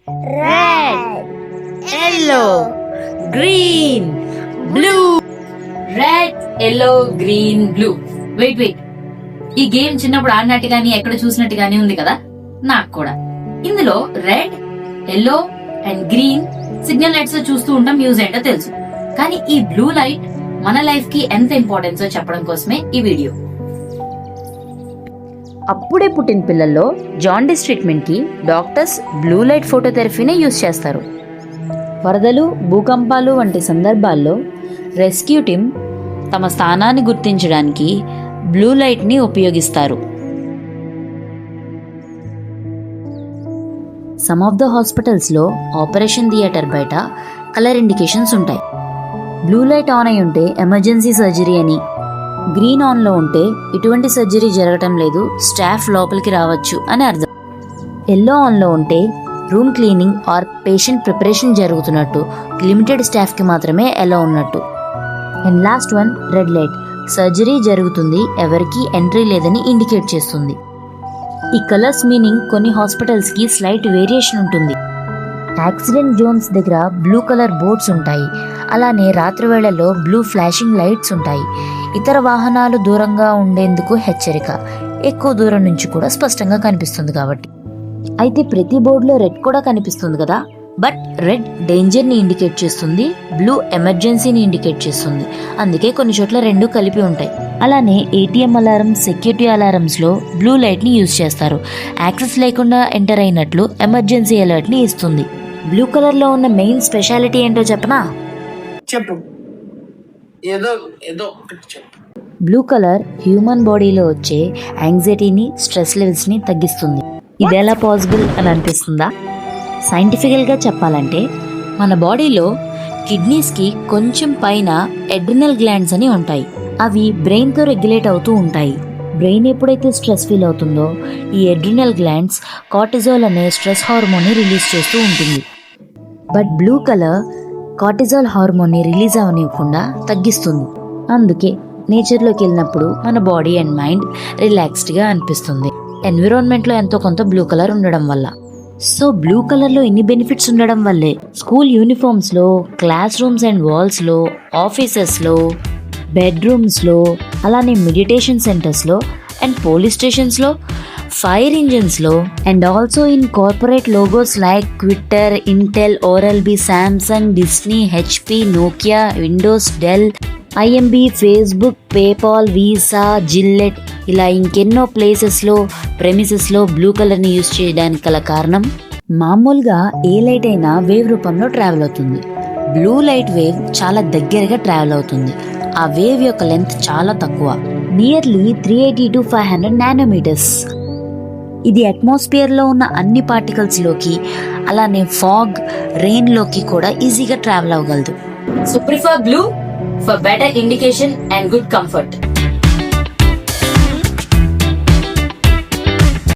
Red, yellow, green, blue. Red yellow green blue. Wait ఈ game చిన్నప్పుడు ఆడినట్టు గానీ ఎక్కడ చూసినట్టు గానీ ఉంది కదా, నాకు కూడా. ఇందులో red, yellow and green signal lights లో చూస్తూ ఉంటాం, యూజ్ ఏంటో తెలుసు. కానీ ఈ బ్లూ లైట్ మన లైఫ్ కి ఎంత ఇంపార్టెన్స్ చెప్పడం కోసమే ఈ వీడియో. అప్పుడే పుట్టిన పిల్లల్లో జాండిస్ ట్రీట్మెంట్ కి డాక్టర్స్ బ్లూ లైట్ ఫోటోథెరపీనే యూజ్ చేస్తారు. వరదలు, భూకంపాలు వంటి సందర్భాల్లో రెస్క్యూ టీమ్ తమ స్థానాన్ని గుర్తించడానికి బ్లూ లైట్ని ఉపయోగిస్తారు. సమ్ ఆఫ్ ద హాస్పిటల్స్లో ఆపరేషన్ థియేటర్ బయట కలర్ ఇండికేషన్స్ ఉంటాయి. బ్లూ లైట్ ఆన్ అయి ఉంటే ఎమర్జెన్సీ సర్జరీ అని, గ్రీన్ ఆన్లో ఉంటే ఇటువంటి సర్జరీ జరగటం లేదు, స్టాఫ్ లోపలికి రావచ్చు అని అర్థం. ఎల్లో ఆన్లో ఉంటే room cleaning or patient preparation జరుగుతున్నట్టు, లిమిటెడ్ స్టాఫ్కి మాత్రమే ఎలో ఉన్నట్టు. And last one red light, surgery జరుగుతుంది, ఎవరికి ఎంట్రీ లేదని ఇండికేట్ చేస్తుంది. ఈ కలర్స్ మీనింగ్ కొన్ని హాస్పిటల్స్కి స్లైట్ వేరియేషన్ ఉంటుంది. యాక్సిడెంట్ జోన్స్ దగ్గర బ్లూ కలర్ బోర్డ్స్ ఉంటాయి. అలానే రాత్రి వేళల్లో బ్లూ ఫ్లాషింగ్ లైట్స్ ఉంటాయి. ఇతర వాహనాలు దూరంగా ఉండేందుకు హెచ్చరిక, ఎక్కువ దూరం నుంచి కూడా స్పష్టంగా కనిపిస్తుంది కాబట్టి. అయితే ప్రతి బోర్డులో రెడ్ కూడా కనిపిస్తుంది కదా, బట్ రెడ్ డేంజర్ని ఇండికేట్ చేస్తుంది, బ్లూ ఎమర్జెన్సీని ఇండికేట్ చేస్తుంది. అందుకే కొన్ని చోట్ల రెండు కలిపి ఉంటాయి. అలానే ఏటీఎం అలారం, సెక్యూరిటీ అలారమ్స్లో బ్లూ లైట్ని యూజ్ చేస్తారు. యాక్సెస్ లేకుండా ఎంటర్ అయినట్లు ఎమర్జెన్సీ అలర్ట్ని ఇస్తుంది. బ్లూ కలర్లో ఉన్న మెయిన్ స్పెషాలిటీ ఏంటో చెప్పనా? చెప్పు. ఏదో బ్లూ కలర్ హ్యూమన్ బాడీలో వచ్చే యాంగ్జైటీని, స్ట్రెస్ లెవెల్స్ని తగ్గిస్తుంది. ఇది ఎలా పాసిబుల్ అని అనిపిస్తుందా? సైంటిఫికల్గా చెప్పాలంటే మన బాడీలో కిడ్నీస్కి కొంచెం పైన ఎడ్రినల్ గ్లాండ్స్ అని ఉంటాయి. అవి బ్రెయిన్తో రెగ్యులేట్ అవుతూ ఉంటాయి. బ్రెయిన్ ఎప్పుడైతే స్ట్రెస్ ఫీల్ అవుతుందో ఈ ఎడ్రినల్ గ్లాండ్స్ కార్టిజాల్ అనే స్ట్రెస్ హార్మోన్ని రిలీజ్ చేస్తూ ఉంటుంది. బట్ బ్లూ కలర్ కార్టిజాల్ హార్మోన్ని రిలీజ్ అవనివ్వకుండా తగ్గిస్తుంది. అందుకే నేచర్లోకి వెళ్ళినప్పుడు మన బాడీ అండ్ మైండ్ రిలాక్స్డ్గా అనిపిస్తుంది. ఎన్విరాన్మెంట్లో ఎంతో కొంత బ్లూ కలర్ ఉండడం వల్ల. సో బ్లూ కలర్లో ఇన్ని బెనిఫిట్స్ ఉండడం వల్లే స్కూల్ యూనిఫామ్స్లో, క్లాస్ రూమ్స్ అండ్ వాల్స్లో, ఆఫీసెస్లో, బెడ్రూమ్స్లో, అలానే మెడిటేషన్ సెంటర్స్లో అండ్ పోలీస్ స్టేషన్స్లో, ఫైర్ ఇంజిన్స్లో and also in corporate logos like Twitter, Intel, Oral B, Samsung, Disney, HP, Nokia, Windows, Dell, IMB, Facebook, PayPal, Visa, Gillette ఇలా ఇంకెన్నో ప్లేసెస్లో, ప్రెమిసెస్లో బ్లూ కలర్ని యూజ్ చేయడానికి గల కారణం, మామూలుగా ఏ లైట్ అయినా వేవ్ రూపంలో ట్రావెల్ అవుతుంది. బ్లూ లైట్ వేవ్ చాలా దగ్గరగా ట్రావెల్ అవుతుంది. ఆ వేవ్ యొక్క లెంత్ చాలా తక్కువ, నియర్లీ 380 to 500 నానోమీటర్స్. ఇది అట్మాస్ఫియర్లో ఉన్న అన్ని పార్టికల్స్లోకి, అలానే ఫాగ్, రెయిన్లోకి కూడా ఈజీగా travel అవ్వగలదు. So prefer blue for better indication and good comfort.